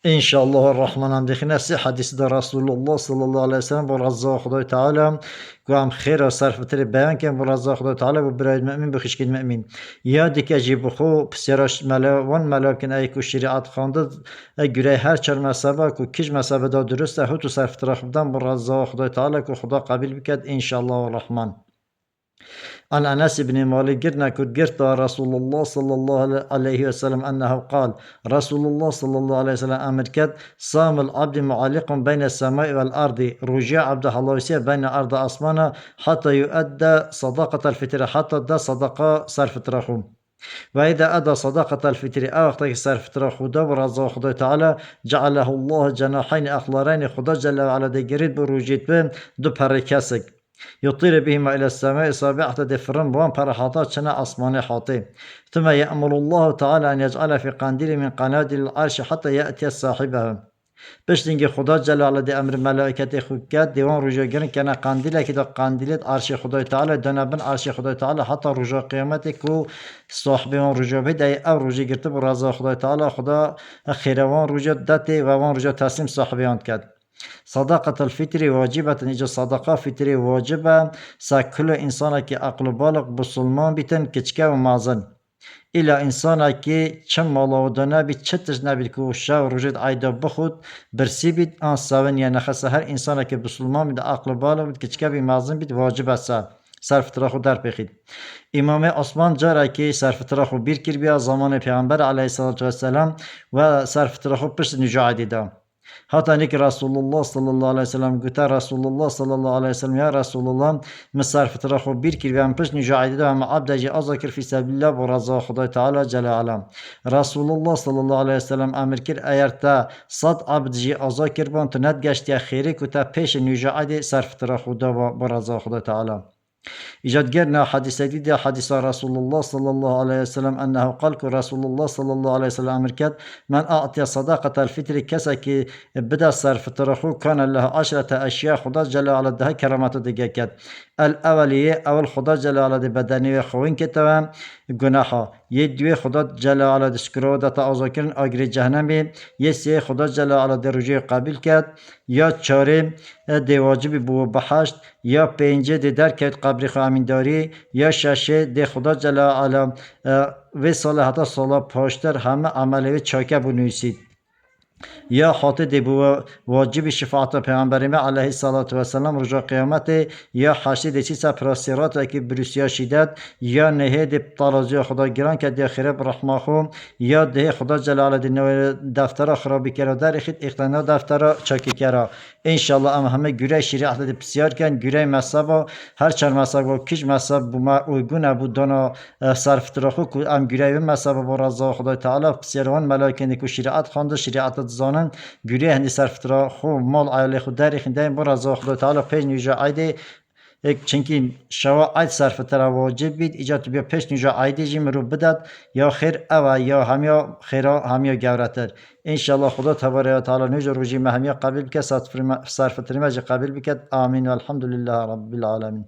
انشاءالله الرحمن هم دخینه سی حدیث در رسول الله صلی الله علیه وسلم با رضا خدای تعالی که هم خیر و صرف تری بیان کنیم با رضا خدای تعالی و برای مؤمن بخشکید مؤمن یادی که جی بخو پسیراش وان ملاکن ای کو شریعت خانده گره هر چر مذهبه کو کج مذهبه دا درسته هو تو صرف تر خودن با رضا خدای تعالی که خدا قبول بکد انشاءالله الرحمن. عن أنس بن مالك قرنا كنت قرت رسول الله صلى الله عليه وسلم أنه قال رسول الله صلى الله عليه وسلم أمر كد صام العبد معلق بين السماء والأرض رجع عبد الله يسير بين أرض أسمانه حتى يؤدى صدقة الفطر حتى دا صدقة صرف ترخم وإذا أدى صدقة الفطر أو وقت صرف ترخوده ورضا خدا تعالى جعله الله جناحين أخضرين خدا جل وعلا دي قريد بروجيت بهم دو بركاسك يطير بهما إلى السماء صابعة دفرن بوان برحاطات شنا أصمان حاطي ثم يأمر الله تعالى أن يجعل في قنديل من قناديل العرش حتى يأتي صاحبها بشتنگی خدا جلاله دی امر ملائکت خود کرد دیوان رجوع گرن کنه قندیله که دا قندیلت عرش خدای تعالی دنبن عرش خدای تعالی حتی رجوع قیامت کو صاحب اون رجوع بده او رجوع گرته بر رضا خدای تعالی خدا خیروان رجوع دته و وان رجوع تسلیم صاحبیان کرد. صدقة الفطر واجبة إجا صدقة فطر واجبة سكل إنسان كي عقل بالغ بسلمان بيتن كچكا ومازن إلا إنسان كي چم مالاودانه بي چتش نبيد كو شاو رجد عيدا بخود برسي بيد آن ساون يعني خاصة هر إنسان كي بسلمان بيد عقل بالغ بيد كچكا بي مازن بيد واجبة سا صرف تراخو در بخید. امام عثمان جاره که صرف تراخو بیر کر بیا زمان پیغمبر علیه الصلاة والسلام و صرف تراخو پشت نجاعدی دا. حتی نیک رسول الله صلی الله علیه وسلم گوته رسول الله صلی الله علیه وسلم یا رسول الله مصرف ترا خو بیر کر بیام پش نجاعید و هم عبد جی ازاکر فی سبیل الله و رضا خدای تعالی جل علم رسول الله صلی الله علیه وسلم امر کر اگر تا صد عبد جی ازاکر بان تو ند گشتی خیری کو تا پیش نجاعید صرف ترا خدا و رضا خدای تعالی. إيجاد قرنا حديث جديد حديث رسول الله صلى الله عليه وسلم أنه قال رسول الله صلى الله عليه وسلم أمركت من أعطي صدقة الفطر كسك بدأ صرف ترخو كان له 10 أشياء خدا جل على ده كرامته دقيقت الأولية أول خدا جل على ده بدني خوين كتوام جناحه يدوي خدا جل على ده سكرو ده تأذكرن أجر جهنم يسي خدا جل على ده رجوع قابل كت يا چارم ده واجب بو بحشت یا پنجه ده درکت قبر خامنداری یا ششه ده خدا جل عالم و صالحات صلاح پاشتر همه عمله چاکه بنویسید یا خاطر ده بو واجب شفاعت پیغمبر ما علیه الصلاة والسلام رجا قیامت یا حشر ده چیزا پراسیرات که بروسیا شدت یا نهه ده طالازی خدا گران که ده خراب رحمه خو یا ده خدا جلاله ده نوع دفتر خرابی کرا در خید اختنا دفتر چاکی کرا انشالله ام همه گره شریعت ده بسیار کن گره مذهب هر چند مذهب و کج مذهب بما اوگونه بود دانا صرف ترخو که ام گره مذهب با رضا خدا تعالی بسیاران ملائکه که شریعت خانده شریعت زانن گریه هندی صرف ترا خو مال عائله خود در خنده بر رضا خدا تعالی پیش نیجا عیده چنکی شوا عید صرف ترا واجب بید ایجاد بیا پیش نیجا عیده جیم رو بدد یا خیر او یا همیا خیرا همیا گورتر انشالله خدا تبارک و تعالی نیجا روزی همیا قبول بکد صرف ترا قبول بکد آمین و الحمدلله رب العالمین.